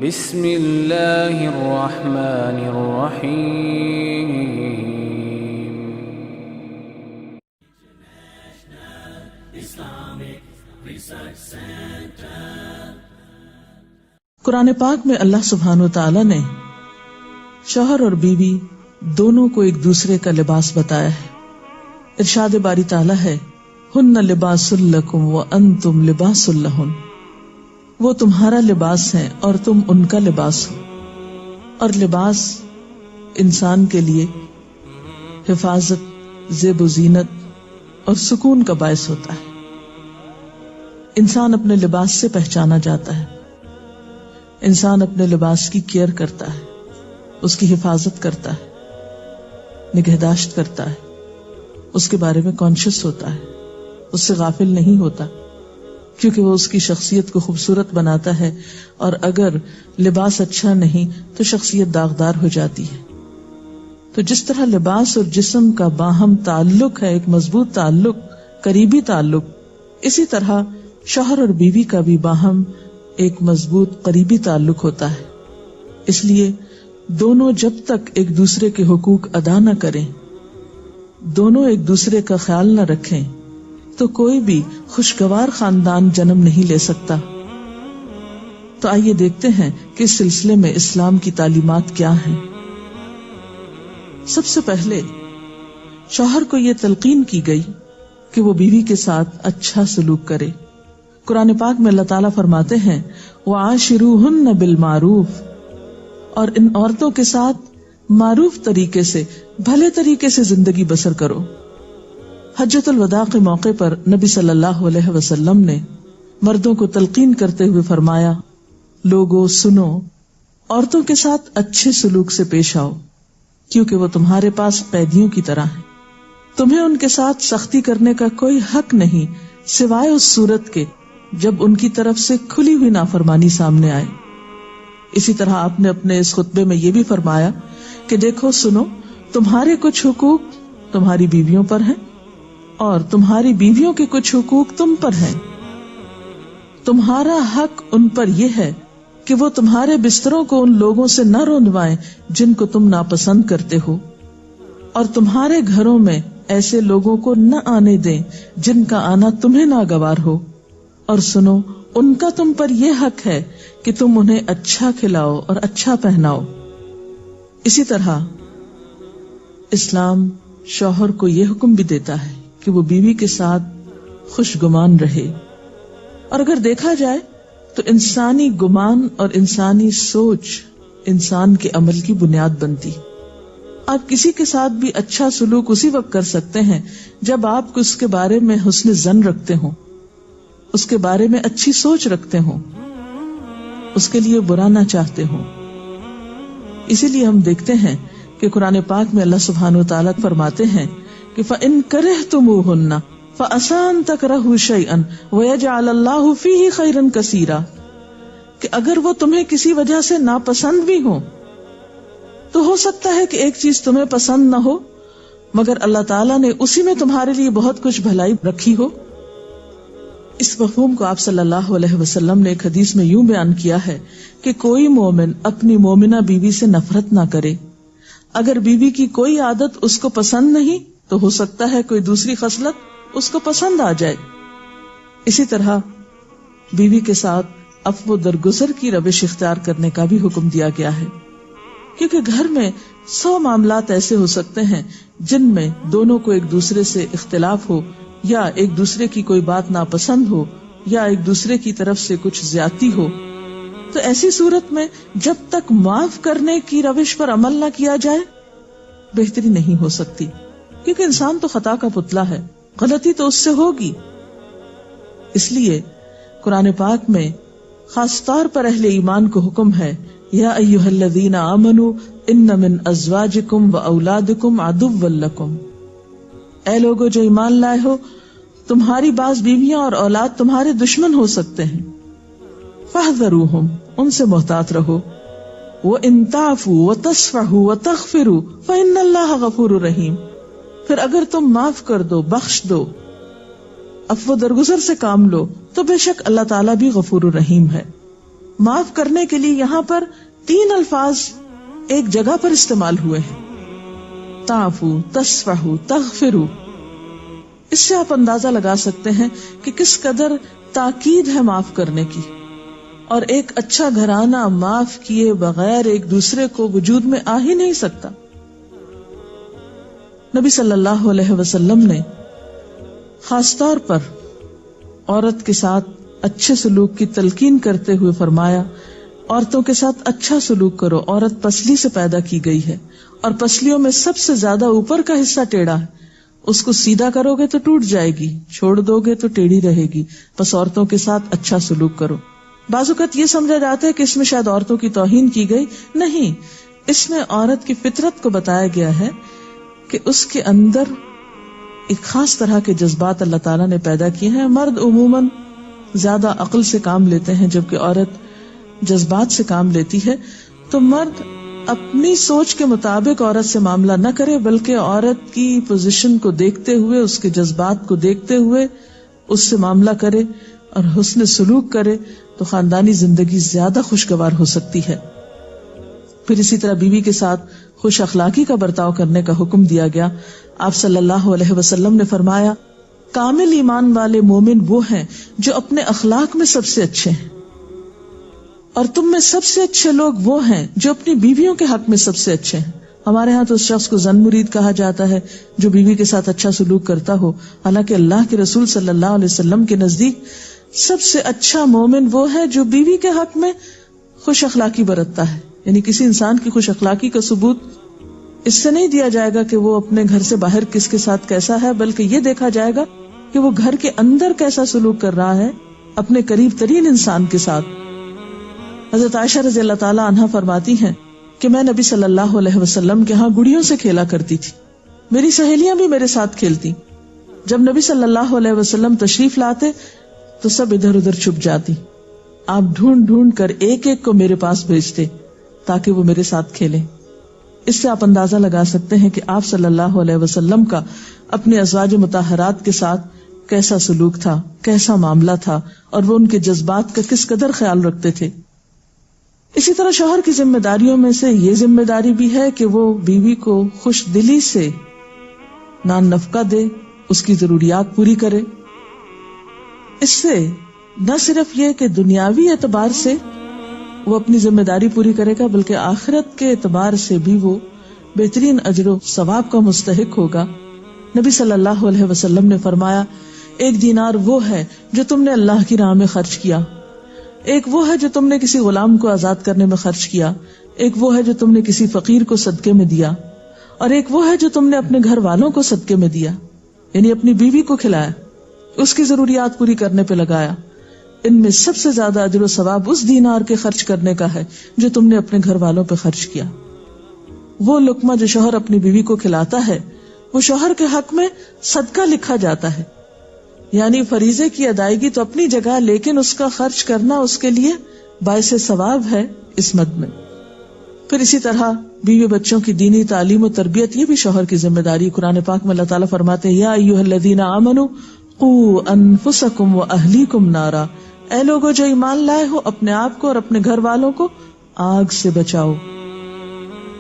بسم اللہ الرحمن الرحیم. قرآن پاک میں اللہ سبحانہ وتعالی نے شوہر اور بیوی دونوں کو ایک دوسرے کا لباس بتایا ہے. ارشاد باری تعالی ہے ہن لباس لکم وانتم لباس لہن، وہ تمہارا لباس ہے اور تم ان کا لباس ہو. اور لباس انسان کے لیے حفاظت، زیب و زینت اور سکون کا باعث ہوتا ہے. انسان اپنے لباس سے پہچانا جاتا ہے. انسان اپنے لباس کی کیئر کرتا ہے، اس کی حفاظت کرتا ہے، نگہداشت کرتا ہے، اس کے بارے میں کانشیس ہوتا ہے، اس سے غافل نہیں ہوتا، کیونکہ وہ اس کی شخصیت کو خوبصورت بناتا ہے. اور اگر لباس اچھا نہیں تو شخصیت داغدار ہو جاتی ہے. تو جس طرح لباس اور جسم کا باہم تعلق ہے، ایک مضبوط تعلق، قریبی تعلق، اسی طرح شوہر اور بیوی کا بھی باہم ایک مضبوط قریبی تعلق ہوتا ہے. اس لیے دونوں جب تک ایک دوسرے کے حقوق ادا نہ کریں، دونوں ایک دوسرے کا خیال نہ رکھیں، تو کوئی بھی خوشگوار خاندان جنم نہیں لے سکتا. تو آئیے دیکھتے ہیں کہ اس سلسلے میں اسلام کی تعلیمات کیا ہیں. سب سے پہلے شوہر کو یہ تلقین کی گئی کہ وہ بیوی کے ساتھ اچھا سلوک کرے. قرآن پاک میں اللہ تعالیٰ فرماتے ہیں وَعَاشِرُوهُنَّ بِالْمَعْرُوفِ، اور ان عورتوں کے ساتھ معروف طریقے سے، بھلے طریقے سے زندگی بسر کرو. حجۃ الوداع کے موقع پر نبی صلی اللہ علیہ وسلم نے مردوں کو تلقین کرتے ہوئے فرمایا لوگو سنو، عورتوں کے ساتھ اچھے سلوک سے پیش آؤ، کیونکہ وہ تمہارے پاس قیدیوں کی طرح ہیں. تمہیں ان کے ساتھ سختی کرنے کا کوئی حق نہیں سوائے اس صورت کے جب ان کی طرف سے کھلی ہوئی نافرمانی سامنے آئے. اسی طرح آپ نے اپنے اس خطبے میں یہ بھی فرمایا کہ دیکھو سنو، تمہارے کچھ حقوق تمہاری بیویوں پر ہیں اور تمہاری بیویوں کے کچھ حقوق تم پر ہیں. تمہارا حق ان پر یہ ہے کہ وہ تمہارے بستروں کو ان لوگوں سے نہ روندوائیں جن کو تم ناپسند کرتے ہو، اور تمہارے گھروں میں ایسے لوگوں کو نہ آنے دیں جن کا آنا تمہیں ناگوار ہو. اور سنو، ان کا تم پر یہ حق ہے کہ تم انہیں اچھا کھلاؤ اور اچھا پہناؤ. اسی طرح اسلام شوہر کو یہ حکم بھی دیتا ہے کہ وہ بیوی کے ساتھ خوشگمان رہے. اور اگر دیکھا جائے تو انسانی گمان اور انسانی سوچ انسان کے عمل کی بنیاد بنتی. آپ کسی کے ساتھ بھی اچھا سلوک اسی وقت کر سکتے ہیں جب آپ اس کے بارے میں حسن ظن رکھتے ہوں، اس کے بارے میں اچھی سوچ رکھتے ہوں، اس کے لیے برا نہ چاہتے ہوں. اسی لیے ہم دیکھتے ہیں کہ قرآن پاک میں اللہ سبحانہ وتعالیٰ فرماتے ہیں کہ فَإِن كَرِهْتُمُوهُنَّ فَعَسَىٰ أَن تَكْرَهُوا شَيْئًا وَيَجْعَلَ اللَّهُ فِيهِ خَيْرًا كَثِيرًا، کہ اگر وہ تمہیں کسی وجہ سے ناپسند بھی ہوں تو ہو سکتا ہے کہ ایک چیز تمہیں پسند نہ ہو مگر اللہ تعالیٰ نے اسی میں تمہارے لیے بہت کچھ بھلائی رکھی ہو. اس مفہوم کو آپ صلی اللہ علیہ وسلم نے ایک حدیث میں یوں بیان کیا ہے کہ کوئی مومن اپنی مومنہ بیوی سے نفرت نہ کرے. اگر بیوی کی کوئی عادت اس کو پسند نہیں تو ہو سکتا ہے کوئی دوسری خصلت اس کو پسند آ جائے. اسی طرح بیوی کے ساتھ عفو و درگزر کی روش اختیار کرنے کا بھی حکم دیا گیا ہے، کیونکہ گھر میں 100 معاملات ایسے ہو سکتے ہیں جن میں دونوں کو ایک دوسرے سے اختلاف ہو، یا ایک دوسرے کی کوئی بات ناپسند ہو، یا ایک دوسرے کی طرف سے کچھ زیادتی ہو. تو ایسی صورت میں جب تک معاف کرنے کی روش پر عمل نہ کیا جائے بہتری نہیں ہو سکتی، کیونکہ انسان تو خطا کا پتلا ہے، غلطی تو اس سے ہوگی. اس لیے قرآن پاک میں خاص طور پر اہل ایمان کو حکم ہے یا ایھا الذین آمنوا ان من ازواجکم واولادکم عدوا لکم، اے لوگو جو ایمان لائے ہو، تمہاری بعض بیویاں اور اولاد تمہارے دشمن ہو سکتے ہیں. فاحذروہم، ان سے محتاط رہو. وَإِن تَعْفُوا وَتَصْفَحُوا وَتَغْفِرُوا فَإِنَّ اللَّهَ غَفُورٌ رَحِيمٌ، پھر اگر تم معاف کر دو، بخش دو، عفو درگزر سے کام لو تو بے شک اللہ تعالیٰ بھی غفور الرحیم ہے. معاف کرنے کے لیے یہاں پر 3 الفاظ ایک جگہ پر استعمال ہوئے ہیں، تعفو، تصفحو، تغفرو۔ اس سے آپ اندازہ لگا سکتے ہیں کہ کس قدر تاکید ہے معاف کرنے کی، اور ایک اچھا گھرانہ معاف کیے بغیر ایک دوسرے کو وجود میں آ ہی نہیں سکتا۔ نبی صلی اللہ علیہ وسلم نے خاص طور پر عورت کے ساتھ اچھے سلوک کی تلقین کرتے ہوئے فرمایا، عورتوں کے ساتھ اچھا سلوک کرو، عورت پسلی سے پیدا کی گئی ہے اور پسلیوں میں سب سے زیادہ اوپر کا حصہ ٹیڑھا ہے، اس کو سیدھا کرو گے تو ٹوٹ جائے گی، چھوڑ دو گے تو ٹیڑھی رہے گی، بس عورتوں کے ساتھ اچھا سلوک کرو۔ بعض اوقات یہ سمجھا جاتا ہے کہ اس میں شاید عورتوں کی توہین کی گئی، نہیں، اس میں عورت کی فطرت کو بتایا گیا ہے کہ اس کے اندر ایک خاص طرح کے جذبات اللہ تعالیٰ نے پیدا کیے ہیں۔ مرد عموماً زیادہ عقل سے کام لیتے ہیں جبکہ عورت جذبات سے کام لیتی ہے، تو مرد اپنی سوچ کے مطابق عورت سے معاملہ نہ کرے بلکہ عورت کی پوزیشن کو دیکھتے ہوئے، اس کے جذبات کو دیکھتے ہوئے اس سے معاملہ کرے اور حسن سلوک کرے تو خاندانی زندگی زیادہ خوشگوار ہو سکتی ہے۔ پھر اسی طرح بیوی کے ساتھ خوش اخلاقی کا برتاؤ کرنے کا حکم دیا گیا۔ آپ صلی اللہ علیہ وسلم نے فرمایا، کامل ایمان والے مومن وہ ہیں جو اپنے اخلاق میں سب سے اچھے ہیں، اور تم میں سب سے اچھے لوگ وہ ہیں جو اپنی بیویوں کے حق میں سب سے اچھے ہیں۔ ہمارے ہاں تو اس شخص کو زن مرید کہا جاتا ہے جو بیوی کے ساتھ اچھا سلوک کرتا ہو، حالانکہ اللہ کے رسول صلی اللہ علیہ وسلم کے نزدیک سب سے اچھا مومن وہ ہے جو بیوی کے حق میں خوش اخلاقی برتتا ہے۔ یعنی کسی انسان کی خوش اخلاقی کا ثبوت اس سے نہیں دیا جائے گا کہ وہ اپنے گھر سے باہر کس کے ساتھ کیسا ہے، بلکہ یہ دیکھا جائے گا کہ وہ گھر کے اندر کیسا سلوک کر رہا ہے اپنے قریب ترین انسان کے ساتھ۔ حضرت عائشہ رضی اللہ تعالی عنہا فرماتی ہیں کہ میں نبی صلی اللہ علیہ وسلم کے ہاں گڑیوں سے کھیلا کرتی تھی، میری سہیلیاں بھی میرے ساتھ کھیلتی۔ جب نبی صلی اللہ علیہ وسلم تشریف لاتے تو سب ادھر ادھر چھپ جاتی، آپ ڈھونڈ ڈھونڈ کر ایک ایک کو میرے پاس بھیجتے تاکہ وہ میرے ساتھ کھیلیں۔ اس سے آپ اندازہ لگا سکتے ہیں کہ آپ صلی اللہ علیہ وسلم کا اپنے ازواج مطہرات کے ساتھ کیسا سلوک تھا، کیسا معاملہ تھا، اور وہ ان کے جذبات کا کس قدر خیال رکھتے تھے۔ اسی طرح شوہر کی ذمہ داریوں میں سے یہ ذمہ داری بھی ہے کہ وہ بیوی کو خوش دلی سے نان نفقہ دے، اس کی ضروریات پوری کرے۔ اس سے نہ صرف یہ کہ دنیاوی اعتبار سے وہ اپنی ذمہ داری پوری کرے گا بلکہ آخرت کے اعتبار سے بھی وہ بہترین اجر و ثواب کا مستحق ہوگا۔ نبی صلی اللہ علیہ وسلم نے فرمایا، ایک دینار وہ ہے جو تم نے اللہ کی راہ میں خرچ کیا، ایک وہ ہے جو تم نے کسی غلام کو آزاد کرنے میں خرچ کیا، ایک وہ ہے جو تم نے کسی فقیر کو صدقے میں دیا، اور ایک وہ ہے جو تم نے اپنے گھر والوں کو صدقے میں دیا، یعنی اپنی بیوی کو کھلایا، اس کی ضروریات پوری کرنے پہ لگایا۔ ان میں سب سے زیادہ اجر و ثواب اس دینار کے خرچ کرنے کا ہے جو تم نے اپنے گھر والوں پہ خرچ کیا۔ وہ لقمہ جو شوہر اپنی بیوی کو کھلاتا ہے وہ شوہر کے حق میں صدقہ لکھا جاتا ہے، یعنی فریضے کی ادائیگی تو اپنی جگہ، لیکن اس کا خرچ کرنا اس کے لیے باعث ثواب ہے اس مد میں۔ پھر اسی طرح بیوی بچوں کی دینی تعلیم و تربیت یہ بھی شوہر کی ذمہ داری۔ قرآن پاک میں اللہ تعالیٰ فرماتے ہیں، یا ایھا الذین آمنوا قوا انفسکم واہلیکم نارا، اے لوگو جو ایمان لائے ہو، اپنے آپ کو اور اپنے گھر والوں کو آگ سے بچاؤ۔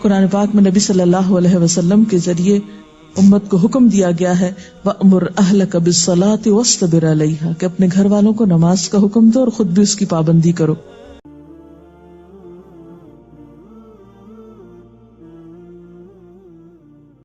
قرآن پاک میں نبی صلی اللہ علیہ وسلم کے ذریعے امت کو حکم دیا گیا ہے، وَأْمُرْ أَهْلَكَ بِالصَّلَاةِ وَاصْطَبِرْ عَلَيْهَا، کہ اپنے گھر والوں کو نماز کا حکم دو اور خود بھی اس کی پابندی کرو۔